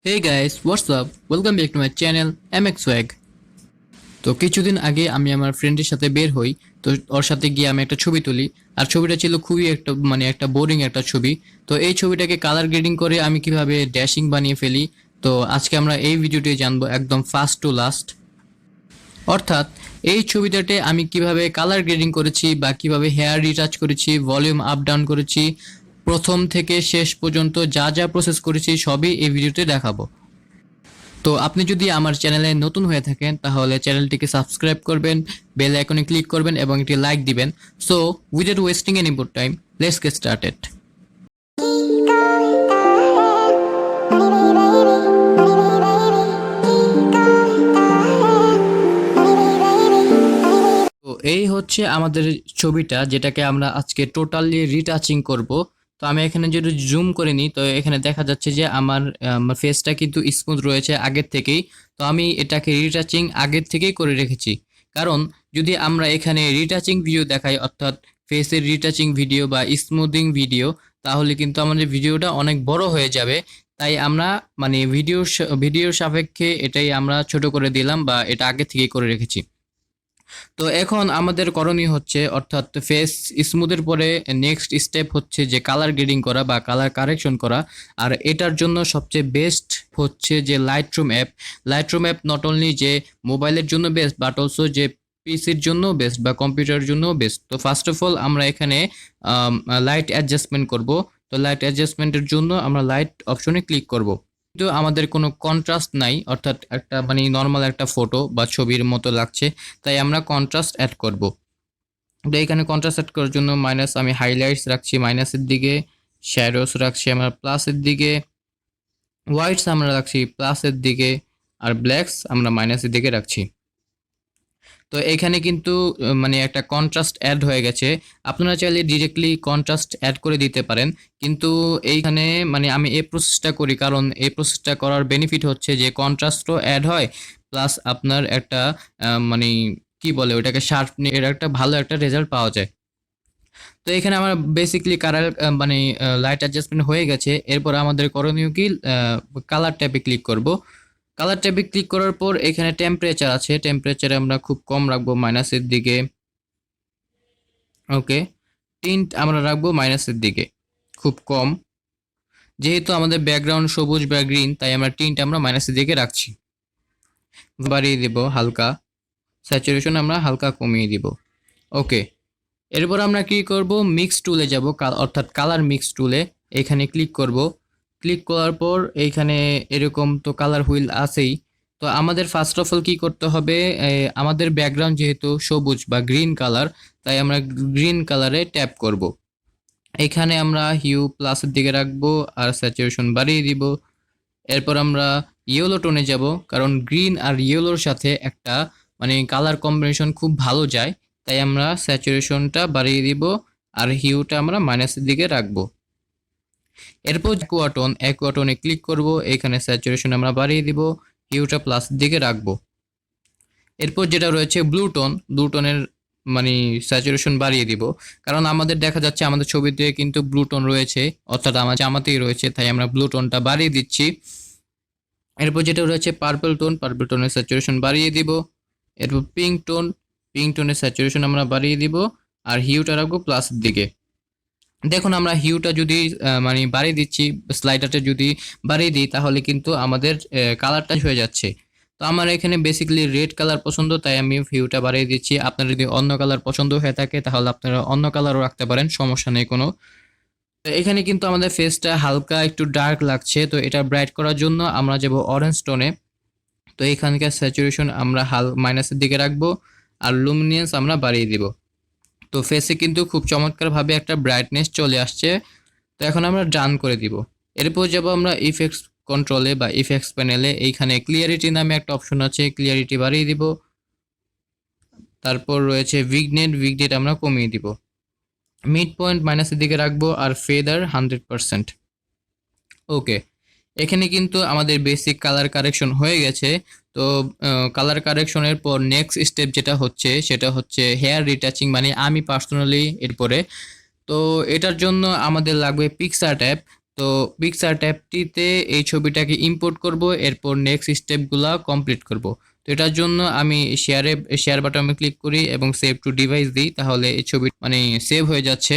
Hey guys, what's up? Welcome back to my channel MX Swag. তো কিছুদিন আগে আমি আমার ফ্রেন্ডের সাথে বের হই। তো ওর সাথে গিয়ে আমি একটা ছবি তুলি। আর ছবিটা ছিল খুবই একটা বোরিং একটা ছবি। তো এই ছবিটাকে কালার গ্রেডিং করে আমি কিভাবে ড্যাশিং বানিয়ে ফেলি। তো আজকে আমরা এই ভিডিওটি জানবো একদম ফার্স্ট টু লাস্ট। অর্থাৎ এই ছবিটাতে আমি কিভাবে কালার গ্রেডিং করেছি বা কিভাবে হেয়ার রিটাচ করেছি, ভলিউম আপ ডাউন করেছি, প্রথম থেকে শেষ পর্যন্ত যা যা প্রসেস করেছি সবই এই ভিডিওতে দেখাবো। তো আপনি যদি আমার চ্যানেলে নতুন হয়ে থাকেন তাহলে চ্যানেলটিকে সাবস্ক্রাইব করবেন, বেল আইকনে ক্লিক করবেন এবং একটি লাইক দিবেন। So without wasting any more time, let's get started. তো এই হচ্ছে আমাদের ছবিটা, যেটাকে আমরা আজকে টোটালি রিটাচিং করব। তো আমি এখানে যদি জুম করে নিই তো এখানে দেখা যাচ্ছে যে আমার ফেসটা কিন্তু স্মুথ রয়েছে আগের থেকেই। তো আমি এটাকে রিটাচিং আগের থেকেই করে রেখেছি, কারণ যদি আমরা এখানে রিটাচিং ভিডিও দেখাই, অর্থাৎ ফেসের রিটাচিং ভিডিও বা স্মুথিং ভিডিও, তাহলে কিন্তু আমাদের ভিডিওটা অনেক বড় হয়ে যাবে। তাই আমরা ভিডিওর সাপেক্ষে এটাই আমরা ছোট করে দিলাম বা এটা আগে থেকেই করে রেখেছি। তো এখন আমাদের করণীয় হচ্ছে, অর্থাৎ ফেস স্মুথের পরে নেক্সট স্টেপ হচ্ছে যে কালার গ্রেডিং করা বা কালার কারেকশন করা। আর এটার জন্য সবচেয়ে বেস্ট হচ্ছে যে লাইটরুম অ্যাপ নট অনলি যে মোবাইলের জন্য বেস্ট, বাট অলসো যে পিসির জন্য বেস্ট বা কম্পিউটারের জন্য বেস্ট। তো ফার্স্ট অফ অল আমরা এখানে লাইট অ্যাডজাস্টমেন্ট করব। তো লাইট অ্যাডজাস্টমেন্টের জন্য আমরা লাইট অপশনে ক্লিক করব। কিন্তু আমাদের কোনো কন্ট্রাস্ট নাই, অর্থাৎ একটা নর্মাল একটা ফটো বা ছবির মতো লাগছে, তাই আমরা কন্ট্রাস্ট অ্যাড করব। তো এখানে কন্ট্রাস্ট অ্যাড করার জন্য আমি হাইলাইটস রাখছি মাইনাসের দিকে, শ্যাডোস রাখছি আমরা প্লাসের দিকে, হোয়াইটস আমরা রাখছি প্লাসের দিকে, আর ব্ল্যাকস আমরা মাইনাসের দিকে রাখছি। তো এখানে কিন্তু একটা কন্ট্রাস্ট অ্যাড হয়ে গেছে। আপনারা চাইলে ডিরেক্টলি কন্ট্রাস্ট অ্যাড করে দিতে পারেন, কিন্তু এইখানে আমি এই প্রসেসটা করি কারণ এই প্রসেসটা করার বেনিফিট হচ্ছে যে কন্ট্রাস্টও অ্যাড হয়, প্লাস আপনার একটা কি বলে ওটাকে শার্পনি, এর একটা ভালো একটা রেজাল্ট পাওয়া যায়। তো এখানে আমার বেসিক্যালি কালার লাইট অ্যাডজাস্টমেন্ট হয়ে গেছে। এরপর আমাদের করণীয় কি, কালার ট্যাবে ক্লিক করব। কালার ট্যাবে ক্লিক করার পর এখানে টেম্পারেচার আছে, টেম্পারেচারে আমরা খুব কম রাখবো মাইনাসের দিকে। ওকে, টিন্ট আমরা রাখবো মাইনাসের দিকে, খুব কম। যেহেতু আমাদের ব্যাকগ্রাউন্ড সবুজ বা গ্রিন, তাই আমরা টিন্ট আমরা মাইনাসের দিকে রাখছি। বাড়িয়ে দেব হালকা, স্যাচুরেশন আমরা হালকা কমিয়ে দিব। ওকে, এরপর আমরা কি করব, মিক্স টুলে যাব, অর্থাৎ কালার মিক্স টুলে এখানে ক্লিক করব। ক্লিক করার পর এইখানে এরকম তো কালার হুইল আছেই। তো আমাদের ফার্স্ট অফ অল কি করতে হবে, আমাদের ব্যাকগ্রাউন্ড যেহেতু সবুজ বা গ্রিন কালার, তাই আমরা গ্রিন কালারে ট্যাপ করব। এখানে আমরা হিউ প্লাসের দিকে রাখবো আর স্যাচুরেশন বাড়িয়ে দিব। এরপর আমরা ইয়েলো টোনে যাব, কারণ গ্রিন আর ইয়েলোর সাথে একটা কালার কম্বিনেশন খুব ভালো যায়, তাই আমরা স্যাচুরেশনটা বাড়িয়ে দিব আর হিউটা আমরা মাইনাসের দিকে রাখবো। এরপর অ্যাকুয়াটোনে ক্লিক করব, এখানে স্যাচুরেশন আমরা বাড়িয়ে দিব, হিউটা প্লাসের দিকে রাখবো। এরপর যেটা রয়েছে ব্লু টোনের স্যাচুরেশন বাড়িয়ে দিব, কারণ আমাদের দেখা যাচ্ছে আমাদের ছবিতে কিন্তু ব্লু টোন রয়েছে, অর্থাৎ আমার জামাতেই রয়েছে, তাই আমরা ব্লু টোনটা বাড়িয়ে দিচ্ছি। এরপর যেটা রয়েছে পার্পল টোনের স্যাচুরেশন বাড়িয়ে দিব। এরপর পিঙ্ক টোনের স্যাচুরেশন আমরা বাড়িয়ে দিব আর হিউটা রাখবো প্লাসের দিকে। দেখুন আমরা হিউটা যদি বাড়িয়ে দিচ্ছি, স্লাইডারটা যদি বাড়িয়ে দিই, তাহলে কিন্তু আমাদের কালারটা হয়ে যাচ্ছে। তো আমার এখানে বেসিক্যালি রেড কালার পছন্দ, তাই আমি হিউটা বাড়িয়ে দিচ্ছি। আপনার যদি অন্য কালার পছন্দ হয়ে থাকে তাহলে আপনারা অন্য কালারও রাখতে পারেন, সমস্যা নেই কোনো। তো এখানে কিন্তু আমাদের ফেসটা হালকা একটু ডার্ক লাগছে, তো এটা ব্রাইট করার জন্য আমরা যাব অরেঞ্জ টোনে। তো এখানকার স্যাচুরেশন আমরা মাইনাসের দিকে রাখবো আর লুমিনিয়েন্স আমরা বাড়িয়ে দিব। তো ফেসে কিন্তু খুব চমৎকারভাবে একটা ব্রাইটনেস চলে আসছে। তো এখন আমরা ডান করে দিব। এরপর যাব আমরা ইফেক্টস কন্ট্রোলে বা ইফেক্টস প্যানেলে, এইখানে ক্লিয়ারিটি নামে একটা অপশন আছে, ক্লিয়ারিটি বাড়িয়ে দিব। তারপর রয়েছে ভিগনেট আমরা কমিয়ে দিব। মিড পয়েন্ট মাইনাসের দিকে রাখবো আর ফেদার 100%। ওকে, এখানে কিন্তু আমাদের বেসিক কালার কারেকশন হয়ে গেছে। তো কালার কারেকশনের পর নেক্সট স্টেপ যেটা হচ্ছে সেটা হচ্ছে হেয়ার রিটাচিং, আমি পার্সোনালি এরপরে। তো এটার জন্য আমাদের লাগবে পিক্সার ট্যাব। তো পিকচার ট্যাবটিতে এই ছবিটাকে ইম্পোর্ট করব, এরপর নেক্সট স্টেপগুলা কমপ্লিট করব। তো এটার জন্য আমি শেয়ার বাটনে ক্লিক করি এবং সেভ টু ডিভাইস দিই, তাহলে এই ছবি মানে সেভ হয়ে যাচ্ছে।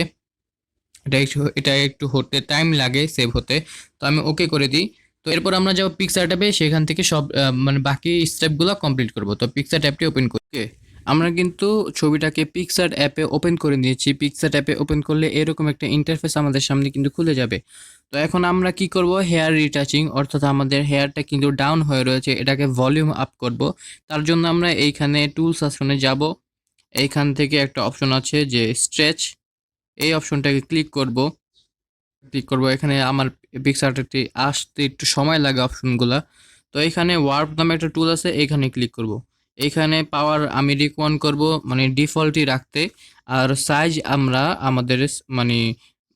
এটা একটু হতে টাইম লাগে সেভ হতে, তো আমি ওকে করে দিই। তো এরপর আমরা যাবো পিকচার ট্যাবে, সেখান থেকে সব মানে বাকি স্টেপগুলো কমপ্লিট করব। তো পিকচার ট্যাবটি ওপেন করি। Okay, আমরা কিন্তু ছবিটাকে পিকচার অ্যাপে ওপেন করে নিয়েছি। পিকচার অ্যাপে ওপেন করলে এরকম একটা ইন্টারফেস আমাদের সামনে কিন্তু খুলে যাবে। তো এখন আমরা কি করব, হেয়ার রিটাচিং, অর্থাৎ আমাদের হেয়ারটা কিন্তু ডাউন হয়ে রয়েছে, এটাকে ভলিউম আপ করব। তার জন্য আমরা এইখানে টুলস অপশনে যাব। এইখান থেকে একটা অপশন আছে যে স্ট্রেচ, এই অপশনটাকে ক্লিক করব। এখানে আমার পিকচারটি আসতে একটু সময় লাগে অপশনগুলা। তো এখানে ওয়ার্প নামে একটা টুল আছে, এইখানে ক্লিক করব। এইখানে পাওয়ার আমি রিকোয়ান করব মানে ডিফল্টই রাখতে, আর সাইজ আমরা আমাদের মানে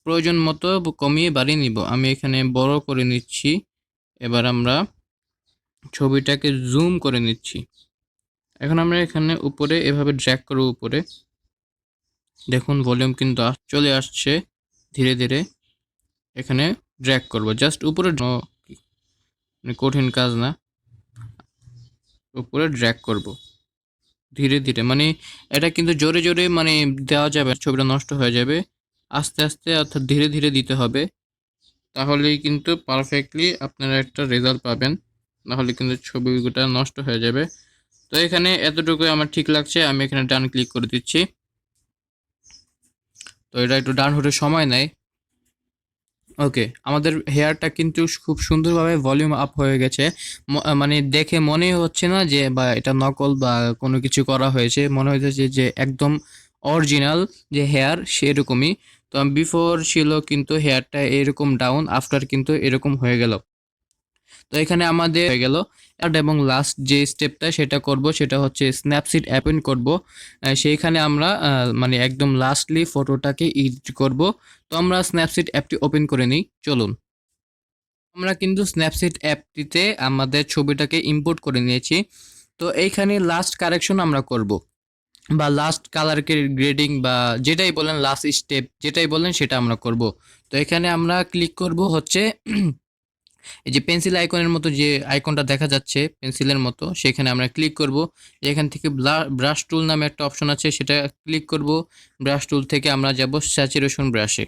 প্রয়োজন মতো কমিয়ে বাড়িয়ে নিব। আমি এখানে বড় করে নিচ্ছি। এবার আমরা ছবিটাকে জুম করে নিচ্ছি। এখন আমরা এখানে উপরে এভাবে ড্র্যাগ করব উপরে, দেখুন ভলিউম কিন্তু চলে আসছে ধীরে ধীরে। এখানে ড্র্যাগ করব জাস্ট উপরে, মানে কঠিন কাজ না, উপরে ড্র্যাগ করব ধীরে ধীরে। মানে এটা কিন্তু জোরে জোরে মানে দেওয়া যাবে, ছবিটা নষ্ট হয়ে যাবে। আস্তে আস্তে অর্থাৎ ধীরে ধীরে দিতে হবে, তাহলেই কিন্তু পারফেক্টলি আপনারা একটা রেজাল্ট পাবেন, নাহলে কিন্তু ছবিটা নষ্ট হয়ে যাবে। তো এখানে এতটুকু আমার ঠিক লাগছে, আমি এখানে ডান ক্লিক করে দিচ্ছি। তো এটা একটু ডান হতে সময় নেয়। ওকে, আমাদের হেয়ারটা কিন্তু খুব সুন্দরভাবে ভলিউম আপ হয়ে গেছে। মানে দেখে মনেই হচ্ছে না যে বা এটা নকল বা কোনো কিছু করা হয়েছে, মনে হইতেছে যে একদম অরিজিনাল যে হেয়ার সেরকমই। তো বিফোর ছিল কিন্তু হেয়ারটা এরকম ডাউন, আফটার কিন্তু এরকম হয়ে গেল। তো এখানে আমাদের হয়ে গেল। এবং লাস্ট যে স্টেপটা সেটা করব, সেটা হচ্ছে স্ন্যাপসিড অ্যাপেন করব। সেইখানে আমরা মানে একদম লাস্টলি ফটোটাকে এডিট করব। তো আমরা স্ন্যাপসিড অ্যাপটি ওপেন করে নিই, চলুন। আমরা কিন্তু স্ন্যাপসিড অ্যাপটিতে আমাদের ছবিটাকে ইম্পোর্ট করে নিয়েছি। তো এইখানে লাস্ট কারেকশন আমরা করব, বা লাস্ট কালার গ্রেডিং বা যেটাই বলেন, লাস্ট স্টেপ যেটাই বলেন সেটা আমরা করব। তো এখানে আমরা ক্লিক করব হচ্ছে এই যে পেন্সিল আইকনের মতো যে আইকনটা দেখা যাচ্ছে পেন্সিলের মতো, সেখানে আমরা ক্লিক করব। এখান থেকে ব্রাশ টুল নামে একটা অপশন আছে, সেটা ক্লিক করব। ব্রাশ টুল থেকে আমরা যাব স্যাচুরেশন ব্রাশে।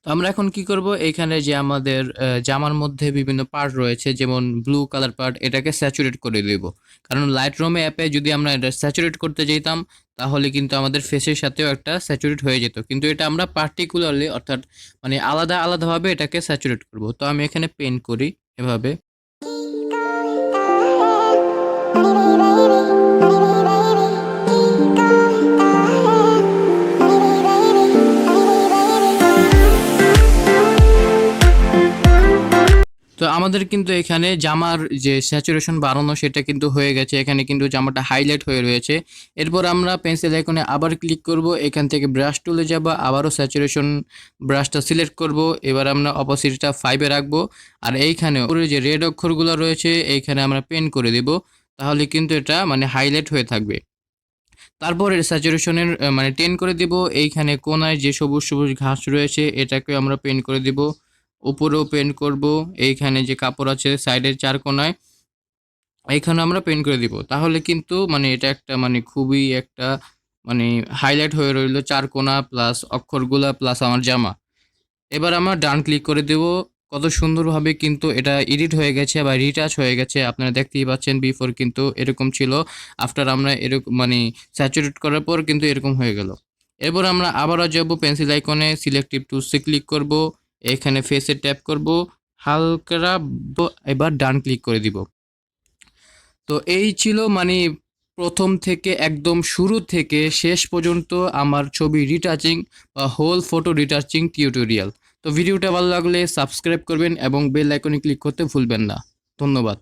তো আমরা এখন কি করব, এইখানে যে আমাদের জামার মধ্যে বিভিন্ন পার্ট রয়েছে, যেমন ব্লু কালার পার্ট, এটাকে স্যাচুরেট করে দেব। কারণ লাইটরুমে অ্যাপে যদি আমরা এটা স্যাচুরেট করতে যেতাম, তাহলে কিন্তু আমাদের ফেসের সাথেও একটা স্যাচুরেট হয়ে যেত, কিন্তু এটা আমরা পার্টিকুলারলি অর্থাৎ মানে আলাদা আলাদাভাবে এটাকে স্যাচুরেট করব। তো আমি এখানে পেন করি এভাবে। তো আমাদের কিন্তু এখানে জামার যে স্যাচুরেশন বাড়ানো সেটা কিন্তু হয়ে গেছে, এখানে কিন্তু জামাটা হাইলাইট হয়ে রয়েছে। এরপর আমরা পেন্সিল আইকনে আবার ক্লিক করব, এখান থেকে ব্রাশ টুলে যাব, আবারও স্যাচুরেশন ব্রাশটা সিলেক্ট করব। এবার আমরা অপোসিটটা 5-এ রাখবো, আর এইখানে উপরে যে রেড অক্ষরগুলো রয়েছে এইখানে আমরা পেন করে দেব, তাহলে কিন্তু এটা মানে হাইলাইট হয়ে থাকবে। তারপরে স্যাচুরেশনের মানে 10 করে দিব। এইখানে কোনায় যে সবুজ সবুজ ঘাস রয়েছে এটাকে আমরা পেন্ট করে দিব, উপরেও পেন্ট করব। এইখানে যে কাপড় আছে সাইডের 4 কোনায়, এইখানে আমরা পেন্ট করে দিব, তাহলে কিন্তু মানে এটা একটা মানে খুবই একটা মানে হাইলাইট হয়ে রইল 4 কোনা প্লাস অক্ষরগুলা প্লাস আমার জামা। এবার আমরা ডান ক্লিক করে দেব। কত সুন্দরভাবে কিন্তু এটা এডিট হয়ে গেছে বা রিটাচ হয়ে গেছে, আপনারা দেখতেই পাচ্ছেন। বিফোর কিন্তু এরকম ছিল, আফটার আমরা এরকম মানে স্যাচুরেট করার পর কিন্তু এরকম হয়ে গেল। এরপর আমরা আবারও যাব পেন্সিল আইকনে, সিলেক্টিভ টুলসে ক্লিক করব, এখানে ফেসে ট্যাপ করব, হালকা এবার ডান ক্লিক করে দিব। তো এই ছিল মানে প্রথম থেকে একদম শুরু থেকে শেষ পর্যন্ত আমার ছবি রিটাচিং বা হোল ফটো রিটাচিং টিউটোরিয়াল। তো ভিডিওটা ভালো লাগলে সাবস্ক্রাইব করবেন এবং বেল আইকনে ক্লিক করতে ভুলবেন না। ধন্যবাদ।